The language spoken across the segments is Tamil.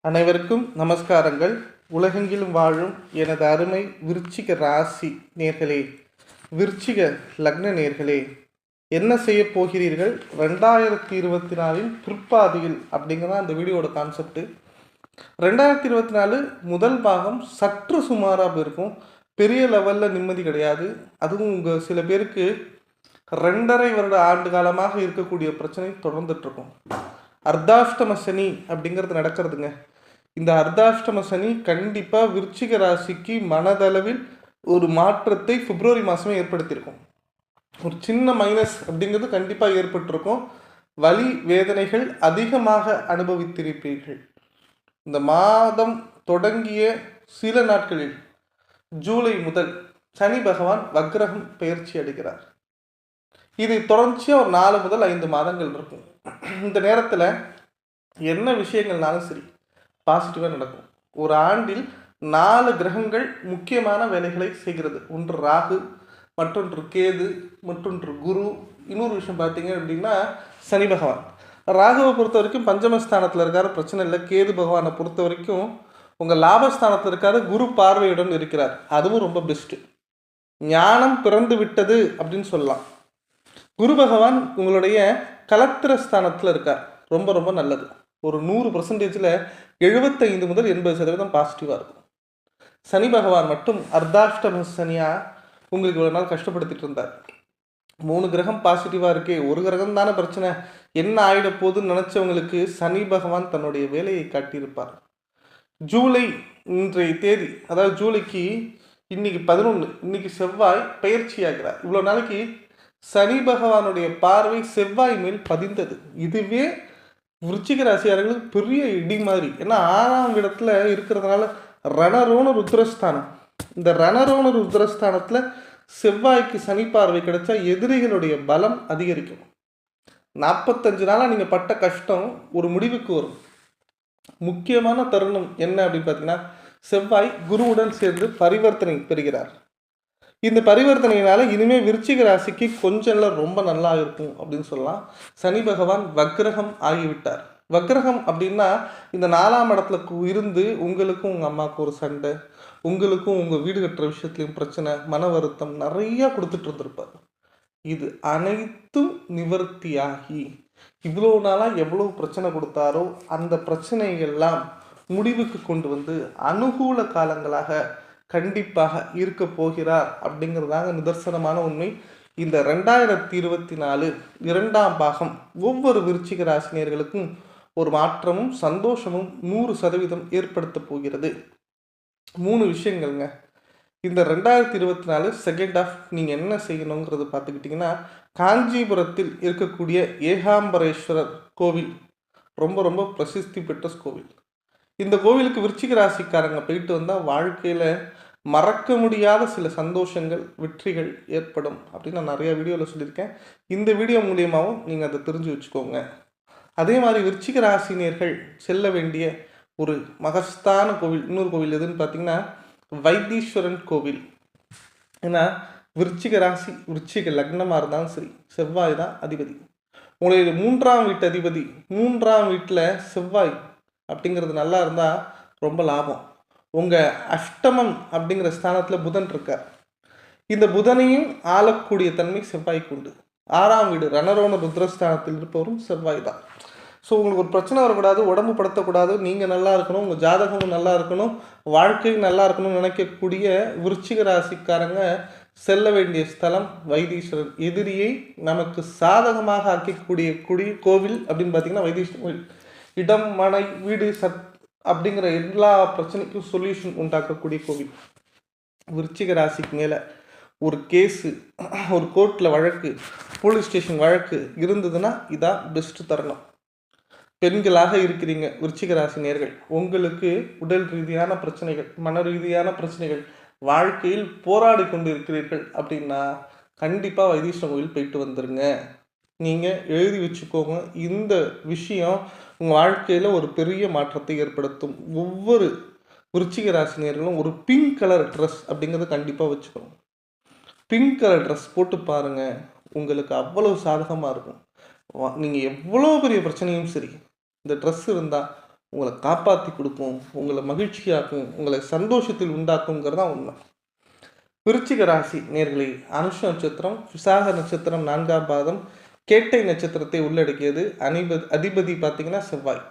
அனைவருக்கும் நமஸ்காரங்கள். உலகெங்கிலும் வாழும் எனது அருமை விருச்சிக ராசி நேர்களே, விருச்சிக லக்ன நேர்களே, என்ன செய்ய போகிறீர்கள் 2024 பிற்பாதியில் அப்படிங்கிறதான் அந்த வீடியோட கான்செப்ட். 2024 முதல் பாகம் சற்று சுமாராக போயிருக்கும். பெரிய லெவலில் நிம்மதி கிடையாது. அதுவும் உங்கள் சில பேருக்கு 2.5 வருட ஆண்டு காலமாக இருக்கக்கூடிய பிரச்சனை தொடர்ந்துட்டுருக்கும். அர்த்தாஷ்டம சனி அப்படிங்கிறது நடக்கிறதுங்க. இந்த அர்த்தாஷ்டம சனி கண்டிப்பாக விருச்சிக ராசிக்கு மனதளவில் ஒரு மாற்றத்தை பிப்ரவரி மாதமே ஏற்படுத்தியிருக்கும். ஒரு சின்ன மைனஸ் அப்படிங்கிறது கண்டிப்பாக ஏற்பட்டிருக்கும். வலி வேதனைகள் அதிகமாக அனுபவித்திருப்பீர்கள். இந்த மாதம் தொடங்கிய சில நாட்களில் ஜூலை முதல் சனி பகவான் வக்ரகம் பெயர்ச்சி அடைகிறார். இது தொடர்ச்சியாக ஒரு 4 முதல் 5 மாதங்கள் இருக்கும். இந்த நேரத்தில் என்ன விஷயங்கள்னாலும் சரி பாசிட்டிவாக நடக்கும். ஒரு ஆண்டில் 4 கிரகங்கள் முக்கியமான வேலைகளை செய்கிறது. ஒன்று ராகு, மற்றொன்று கேது, மற்றொன்று குரு. இன்னொரு விஷயம் பார்த்தீங்க அப்படின்னா சனி பகவான். ராகுவை பொறுத்த வரைக்கும் பஞ்சமஸ்தானத்தில் இருக்கார், பிரச்சனை இல்லை. கேது பகவானை பொறுத்த வரைக்கும் உங்கள் லாபஸ்தானத்தில் இருக்கார், குரு பார்வையுடன் இருக்கிறார். அதுவும் ரொம்ப பெஸ்ட்டு. ஞானம் பிறந்து விட்டது அப்படின்னு சொல்லலாம். குரு பகவான் உங்களுடைய கலத்திரஸ்தானத்தில் இருக்கார், ரொம்ப ரொம்ப நல்லது. ஒரு 100%ல் 75 முதல் 80% பாசிட்டிவாக இருக்கும். சனி பகவான் மட்டும் அர்த்தாஷ்டம சனியாக உங்களுக்கு இவ்வளோ நாள் கஷ்டப்படுத்திட்டு இருந்தார். 3 கிரகம் பாசிட்டிவாக இருக்கே, ஒரு கிரகம் தானே பிரச்சனை, என்ன ஆகிட போகுதுன்னு நினச்சவங்களுக்கு சனி பகவான் தன்னுடைய வேலையை காட்டியிருப்பார். ஜூலை இன்றைய தேதி, அதாவது ஜூலைக்கு இன்னைக்கு 11, இன்னைக்கு செவ்வாய் பயிற்சி ஆகிறார். இவ்வளோ நாளைக்கு சனி பகவானுடைய பார்வை செவ்வாய் மேல் பதிந்தது. இதுவே விருச்சிக ராசியாளர்களுக்கு பெரிய இடி மாதிரி. ஏன்னா 6ஆம் இடத்துல இருக்கிறதுனால ரணரோண ருத்ரஸ்தானம். இந்த ரணரோண ருத்ரஸ்தானத்தில் செவ்வாய்க்கு சனி பார்வை கிடைச்சா எதிரிகளுடைய பலம் அதிகரிக்கும். 45 நாளாக நீங்கள் பட்ட கஷ்டம் ஒரு முடிவுக்கு வரும். முக்கியமான தருணம் என்ன அப்படின்னு பார்த்தீங்கன்னா, செவ்வாய் குருவுடன் சேர்ந்து பரிவர்த்தனை பெறுகிறார். இந்த பரிவர்த்தனையினால இனிமேல் விருச்சிக ராசிக்கு கொஞ்சம் ரொம்ப நல்லா இருக்கும் அப்படின்னு சொல்லலாம். சனி பகவான் வக்ரகம் ஆகிவிட்டார். வக்ரகம் அப்படின்னா இந்த 4ஆம் இடத்துல இருந்து உங்களுக்கும் உங்கள் அம்மாவுக்கும் ஒரு சண்டை, உங்களுக்கும் உங்கள் வீடு கட்டுற விஷயத்துலையும் பிரச்சனை, மன வருத்தம் நிறையா கொடுத்துட்டு இருந்திருப்பார். இது அனைத்தும் நிவர்த்தியாகி இவ்வளோ நாளாக எவ்வளோ பிரச்சனை கொடுத்தாரோ அந்த பிரச்சனைகள்லாம் முடிவுக்கு கொண்டு வந்து அனுகூல காலங்களாக கண்டிப்பாக இருக்க போகிறார் அப்படிங்கிறதாங்க நிதர்சனமான உண்மை. இந்த 2024 2ஆம் பாகம் ஒவ்வொரு விருச்சிக ராசினியர்களுக்கும் ஒரு மாற்றமும் சந்தோஷமும் 100% ஏற்படுத்த போகிறது. 3 விஷயங்கள்ங்க. இந்த 2024 செகண்ட் ஆஃப் நீங்கள் என்ன செய்யணுங்கிறது பார்த்துக்கிட்டிங்கன்னா, காஞ்சிபுரத்தில் இருக்கக்கூடிய ஏகாம்பரேஸ்வரர் கோவில் ரொம்ப ரொம்ப பிரசித்தி பெற்ற கோவில். இந்த கோவிலுக்கு விருச்சிக ராசிக்காரங்க போயிட்டு வந்தால் வாழ்க்கையில் மறக்க முடியாத சில சந்தோஷங்கள், வெற்றிகள் ஏற்படும் அப்படின்னு நான் நிறையா வீடியோவில் சொல்லியிருக்கேன். இந்த வீடியோ மூலியமாகவும் நீங்கள் அதை தெரிஞ்சு வச்சுக்கோங்க. அதே மாதிரி விருச்சிக ராசினியர்கள் செல்ல வேண்டிய ஒரு மகஸ்தான கோவில், இன்னொரு கோவில் எதுன்னு பார்த்தீங்கன்னா வைத்தீஸ்வரன் கோவில். ஏன்னா விருச்சிக ராசி, விருச்சிக லக்னமாக இருந்தாலும் சரி, செவ்வாய் தான் அதிபதி. உங்களுடைய 3ஆம் வீட்டு அதிபதி 3ஆம் வீட்டில் செவ்வாய் அப்படிங்கிறது நல்லா இருந்தால் ரொம்ப லாபம். உங்கள் அஷ்டமம் அப்படிங்கிற ஸ்தானத்தில் புதன் இருக்கார். இந்த புதனையும் ஆளக்கூடிய தன்மை செவ்வாய்க்கு உண்டு. 6ஆம் வீடு ரணரோண ருத்ரஸ்தானத்தில் இருப்பவரும் செவ்வாய் தான். ஸோ உங்களுக்கு ஒரு பிரச்சனை வரக்கூடாது, உடம்பு படுத்தக்கூடாது, நீங்கள் நல்லா இருக்கணும், உங்கள் ஜாதகமும் நல்லா இருக்கணும், வாழ்க்கையும் நல்லா இருக்கணும்னு நினைக்கக்கூடிய விருச்சிக ராசிக்காரங்க செல்ல வேண்டிய ஸ்தலம் வைத்தீஸ்வரர். எதிரியை நமக்கு சாதகமாக ஆக்கக்கூடிய கோவில் அப்படின்னு பார்த்தீங்கன்னா வைத்தீஸ்வரர் கோவில். இடம், மனை, வீடு, அப்படிங்கிற எல்லா பிரச்சனைக்கும் சொல்யூஷன் உண்டாக்கக்கூடிய கோவில். விருச்சிக ராசிக்கு மேலே ஒரு கேஸு, ஒரு கோர்ட்டில் வழக்கு, போலீஸ் ஸ்டேஷன் வழக்கு இருந்ததுன்னா இதான் பெஸ்ட்டு தருணம். பெண்களாக இருக்கிறீங்க விருச்சிக ராசி நேர்கள், உங்களுக்கு உடல் ரீதியான பிரச்சனைகள், மன ரீதியான பிரச்சனைகள், வாழ்க்கையில் போராடி கொண்டு இருக்கிறீர்கள் அப்படின்னா கண்டிப்பாக வைத்தீஸ்வரன் கோவில் போயிட்டு வந்துடுங்க. நீங்கள் எழுதி வச்சுக்கோங்க. இந்த விஷயம் உங்கள் வாழ்க்கையில் ஒரு பெரிய மாற்றத்தை ஏற்படுத்தும். ஒவ்வொரு விருச்சிக ராசினியர்களும் ஒரு பிங்க் கலர் ட்ரெஸ் அப்படிங்கிறத கண்டிப்பாக வச்சுக்கணும். பிங்க் கலர் ட்ரெஸ் போட்டு பாருங்கள், உங்களுக்கு அவ்வளவு சாதகமாக இருக்கும். நீங்கள் எவ்வளோ பெரிய பிரச்சனையும் சரி, இந்த ட்ரெஸ் இருந்தால் உங்களை காப்பாற்றி கொடுக்கும், உங்களை மகிழ்ச்சியாக்கும், உங்களை சந்தோஷத்தில் உண்டாக்குங்கிறது தான் உண்மை. விருச்சிக ராசி நேர்களே, அனுஷ நட்சத்திரம், விசாக நட்சத்திரம் 4ஆம் பாதம், கேட்டை நட்சத்திரத்தை உள்ளடக்கியது. அதிபதி பார்த்தீங்கன்னா செவ்வாய்.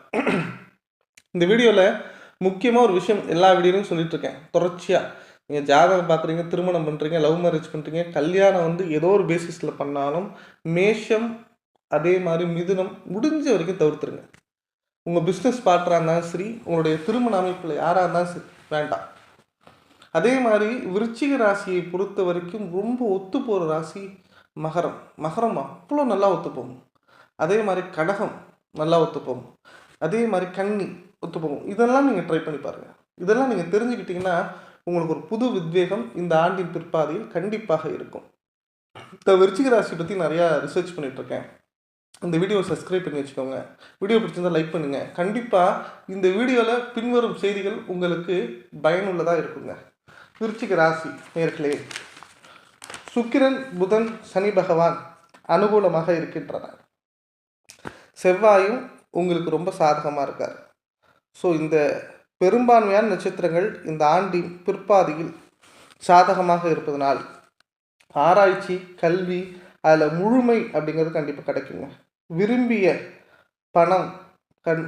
இந்த வீடியோவில் முக்கியமாக ஒரு விஷயம் எல்லா வீடியோலையும் சொல்லிட்டு இருக்கேன். தொடர்ச்சியாக நீங்கள் ஜாதகம் பார்க்குறீங்க, திருமணம் பண்ணுறீங்க, லவ் மேரேஜ் பண்ணுறீங்க, கல்யாணம் ஏதோ ஒரு பேசிஸில் பண்ணாலும் மேஷம் அதே மாதிரி மிதுனம் முடிஞ்ச வரைக்கும் தவிர்த்துருங்க. உங்கள் பிஸ்னஸ் பார்ட்னராக இருந்தாலும் சரி, உங்களுடைய திருமண அமைப்பில் யாராக இருந்தாலும் சரி, வேண்டாம். அதே மாதிரி விருச்சிக ராசியை பொறுத்த வரைக்கும் ரொம்ப ஒத்து போகிற ராசி மகரம். மகரம் அவ்வளோ நல்லா ஒத்துப்போகும். அதே மாதிரி கடகம் நல்லா ஒத்துப்போகும். அதே மாதிரி கன்னி ஒத்துப்போகும். இதெல்லாம் நீங்கள் ட்ரை பண்ணி பாருங்கள். இதெல்லாம் நீங்கள் தெரிஞ்சுக்கிட்டிங்கன்னா உங்களுக்கு ஒரு புது உத்வேகம் இந்த ஆண்டின் பிற்பாதையில் கண்டிப்பாக இருக்கும். இந்த விருச்சிக ராசி பற்றி நிறையா ரிசர்ச் பண்ணிகிட்ருக்கேன். இந்த வீடியோவை சப்ஸ்கிரைப் பண்ணி வச்சுக்கோங்க. வீடியோ பிடிச்சிருந்தால் லைக் பண்ணுங்கள். கண்டிப்பாக இந்த வீடியோவில் பின்வரும் செய்திகள் உங்களுக்கு பயனுள்ளதாக இருக்குங்க. விருச்சிக ராசி நேர்களே, சுக்கிரன், புதன், சனி பகவான் அனுகூலமாக இருக்கின்றனர். செவ்வாயும் உங்களுக்கு ரொம்ப சாதகமாக இருக்கார். ஸோ இந்த பெரும்பான்மையான நட்சத்திரங்கள் இந்த ஆண்டின் பிற்பாதியில் சாதகமாக இருப்பதனால் ஆராய்ச்சி, கல்வி அதில் முழுமை அப்படிங்கிறது கண்டிப்பாக கிடைக்குங்க. விரும்பிய பணம்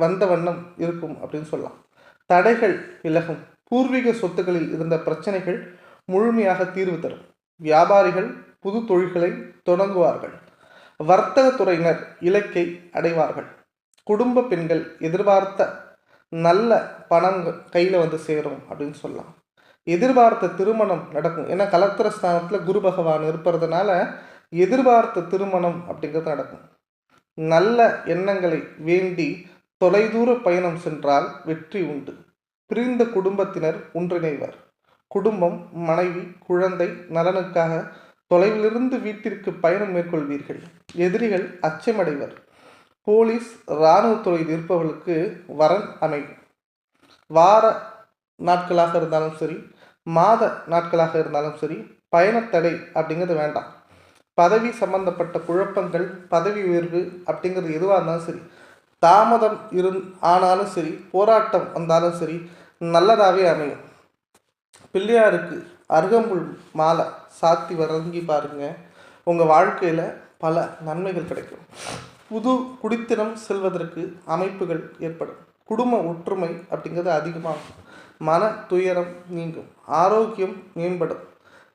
வந்த வண்ணம் இருக்கும் அப்படின்னு சொல்லலாம். தடைகள் விலகும். பூர்வீக சொத்துக்களில் இருந்த பிரச்சனைகள் முழுமையாக தீர்வு தரும். வியாபாரிகள் புது தொழில்களை தொடங்குவார்கள். வர்த்தக துறையினர் இலக்கை அடைவார்கள். குடும்ப பெண்கள் எதிர்பார்த்த நல்ல பணம் கையில் சேரும் அப்படின்னு சொல்லலாம். எதிர்பார்த்த திருமணம் நடக்கும். ஏன்னா கலத்திர ஸ்தானத்தில் குரு பகவான் இருப்பதுனால எதிர்பார்த்த திருமணம் அப்படிங்கிறது நடக்கும். நல்ல எண்ணங்களை வேண்டி தொலைதூர பயணம் சென்றால் வெற்றி உண்டு. பிரிந்த குடும்பத்தினர் ஒன்றிணைவர். குடும்பம், மனைவி, குழந்தை நலனுக்காக தொலைவிலிருந்து வீட்டிற்கு பயணம் மேற்கொள்வீர்கள். எதிரிகள் அச்சமடைவர். போலீஸ், இராணுவத்துறையில் இருப்பவர்களுக்கு வரன் அமையும். வார நாட்களாக இருந்தாலும் சரி, மாத நாட்களாக இருந்தாலும் சரி, பயணத்தடை அப்படிங்கிறது வேண்டாம். பதவி சம்பந்தப்பட்ட குழப்பங்கள், பதவி உயர்வு அப்படிங்கிறது எதுவாக இருந்தாலும் சரி, தாமதம் ஆனாலும் சரி, போராட்டம் வந்தாலும் சரி, நல்லதாகவே அமையும். பிள்ளையாருக்கு அருகம்புல் மாலை சாத்தி வழங்கி பாருங்க, உங்கள் வாழ்க்கையில் பல நன்மைகள் கிடைக்கும். புது குடித்தனம் செல்வதற்கு அமைப்புகள் ஏற்படும். குடும்ப ஒற்றுமை அப்படிங்கிறது அதிகமாகும். மன துயரம் நீங்கும். ஆரோக்கியம் மேம்படும்.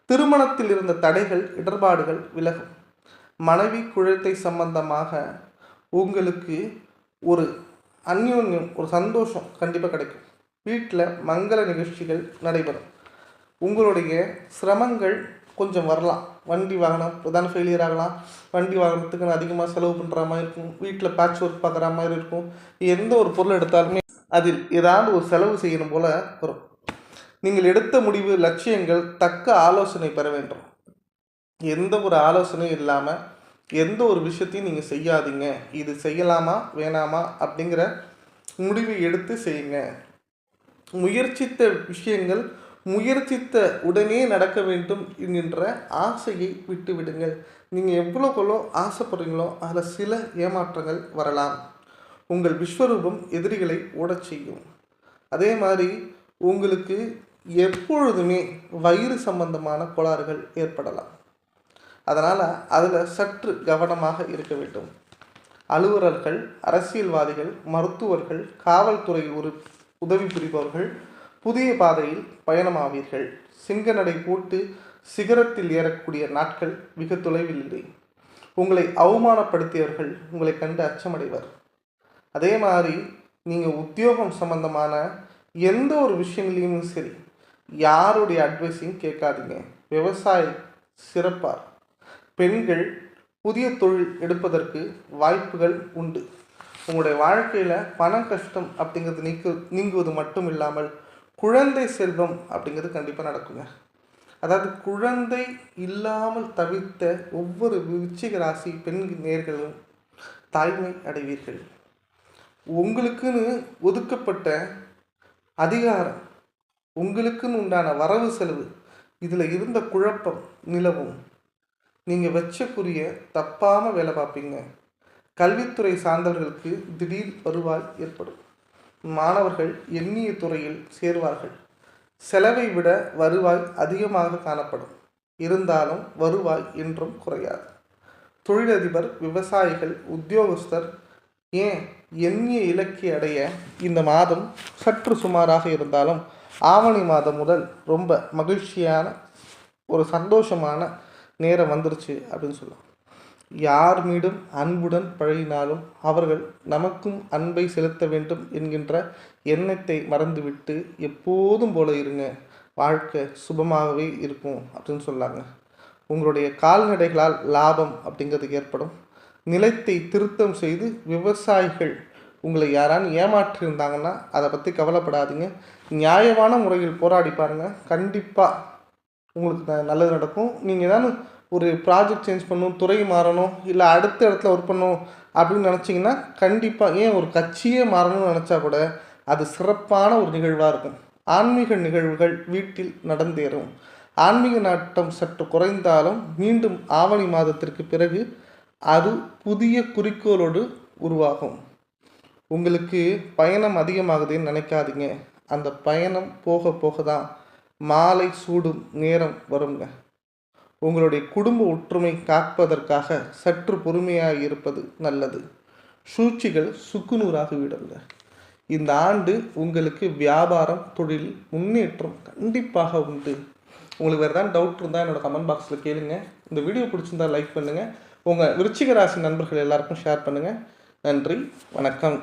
திருமணத்தில் இருந்த தடைகள், இடர்பாடுகள் விலகும். மனைவி, குழந்தை சம்பந்தமாக உங்களுக்கு ஒரு அந்யோன்யம், ஒரு சந்தோஷம் கண்டிப்பாக கிடைக்கும். வீட்டில் மங்கள நிகழ்ச்சிகள் நடைபெறும். உங்களுடைய சிரமங்கள் கொஞ்சம் வரலாம். வண்டி வாகனம் பிரதான ஃபெயிலியர் ஆகலாம். வண்டி வாகனத்துக்கு அதிகமாக செலவு பண்ணுற மாதிரி இருக்கும். வீட்டில் பேட்ச் ஒர்க் பார்க்குற மாதிரி இருக்கும். எந்த ஒரு பொருள் எடுத்தாலுமே அதில் ஏதாவது ஒரு செலவு செய்யணும் போல் வரும். நீங்கள் எடுத்த முடிவு, லட்சியங்கள் தக்க ஆலோசனை பெற வேண்டும். எந்த ஒரு ஆலோசனையும் இல்லாமல் எந்த ஒரு விஷயத்தையும் நீங்கள் செய்யாதீங்க. இது செய்யலாமா வேணாமா அப்படிங்கிற முடிவை எடுத்து செய்யுங்க. முயற்சித்த விஷயங்கள் முயற்சித்த உடனே நடக்க வேண்டும் என்கின்ற ஆசையை விட்டு விடுங்கள். நீங்கள் எவ்வளோக்கெவ்வளோ ஆசைப்படுறீங்களோ அதில் சில ஏமாற்றங்கள் வரலாம். உங்கள் விஸ்வரூபம் எதிரிகளை ஓடச் செய்யும். அதே மாதிரி உங்களுக்கு எப்பொழுதுமே வயிறு சம்பந்தமான கோளாறுகள் ஏற்படலாம். அதனால் அதில் சற்று கவனமாக இருக்க வேண்டும். அலுவலர்கள், அரசியல்வாதிகள், மருத்துவர்கள், காவல்துறையில் ஒரு உதவி புரிபவர்கள் புதிய பாதையில் பயணமாவீர்கள். சிங்க நடை போட்டு சிகரத்தில் ஏறக்கூடிய நாட்கள் மிக தொலைவில் இல்லை. உங்களை அவமானப்படுத்தியவர்கள் உங்களை கண்டு அச்சமடைவர். அதே மாதிரி நீங்கள் உத்தியோகம் சம்பந்தமான எந்த ஒரு விஷயங்களையும் சரி, யாருடைய அட்வைஸையும் கேட்காதீங்க. விவசாயி சிறப்பார். பெண்கள் புதிய தொழில் எடுப்பதற்கு வாய்ப்புகள் உண்டு. உங்களுடைய வாழ்க்கையில் பண கஷ்டம் அப்படிங்கிறது நீங்குவது மட்டும் இல்லாமல் குழந்தை செல்வம் அப்படிங்கிறது கண்டிப்பாக நடக்குங்க. அதாவது குழந்தை இல்லாமல் தவிர்த்த ஒவ்வொரு விருச்சிக ராசி பெண் நேர்களும் தாய்மை அடைவீர்கள். உங்களுக்குன்னு ஒதுக்கப்பட்ட அதிகாரம், உங்களுக்குன்னு உண்டான வரவு செலவு, இதில் இருந்த குழப்பம் நிலவும். நீங்கள் வச்சக்குரிய தப்பாமல் வேலை பார்ப்பீங்க. கல்வித்துறை சார்ந்தவர்களுக்கு திடீர் வருவாய் ஏற்படும். மாணவர்கள் எண்ணிய துறையில் சேர்வார்கள். செலவை விட வருவாய் அதிகமாக காணப்படும். இருந்தாலும் வருவாய் என்றும் குறையாது. தொழிலதிபர், விவசாயிகள், உத்தியோகஸ்தர் ஏன் எண்ணிய இலக்கை அடைய இந்த மாதம் சற்று சுமாராக இருந்தாலும் ஆவணி மாதம் முதல் ரொம்ப மகிழ்ச்சியான ஒரு சந்தோஷமான நேரம் வந்துருச்சு அப்படின்னு சொல்லலாம். யார் மீதும் அன்புடன் பழகினாலும் அவர்கள் நமக்கும் அன்பை செலுத்த வேண்டும் என்கின்ற எண்ணத்தை மறந்துவிட்டு எப்போதும் போல இருங்க, வாழ்க்கை சுபமாகவே இருக்கும் அப்படின்னு சொல்லாங்க. உங்களுடைய கால்நடைகளால் லாபம் அப்படிங்கிறது ஏற்படும். நிலத்தை திருத்தம் செய்து விவசாயிகள் உங்களை யாரான்னு ஏமாற்றியிருந்தாங்கன்னா அதை பற்றி கவலைப்படாதீங்க. நியாயமான முறையில் போராடி பாருங்கள், கண்டிப்பாக உங்களுக்கு நல்லது நடக்கும். நீங்கள் ஏதாவது ஒரு ப்ராஜெக்ட் சேஞ்ச் பண்ணணும், துறை மாறணும், இல்லை அடுத்த இடத்துல ஒர்க் பண்ணணும் அப்படின்னு நினச்சிங்கன்னா கண்டிப்பாக, ஏன் ஒரு கட்சியே மாறணும்னு நினச்சா கூட அது சிறப்பான ஒரு நிகழ்வாக இருக்கும். ஆன்மீக நிகழ்வுகள் வீட்டில் நடந்தேறும். ஆன்மீக நாட்டம் சற்று குறைந்தாலும் மீண்டும் ஆவணி மாதத்திற்கு பிறகு அது புதிய குறிக்கோளோடு உருவாகும். உங்களுக்கு பயணம் அதிகமாகுதுன்னு நினைக்காதீங்க. அந்த பயணம் போக போக தான் மாலை சூடும் நேரம் வருங்க. உங்களுடைய குடும்ப ஒற்றுமை காப்பதற்காக சற்று பொறுமையாக இருப்பது நல்லது. சூழ்ச்சிகள் சுக்குநூறாக விடுங்க. இந்த ஆண்டு உங்களுக்கு வியாபாரம், தொழில் முன்னேற்றம் கண்டிப்பாக உண்டு. உங்களுக்கு வேறு ஏதாவது டவுட் இருந்தால் என்னோடய கமெண்ட் பாக்ஸில் கேளுங்க. இந்த வீடியோ பிடிச்சிருந்தால் லைக் பண்ணுங்கள். உங்கள் விருச்சிக ராசி நண்பர்கள் எல்லாருக்கும் ஷேர் பண்ணுங்கள். நன்றி, வணக்கம்.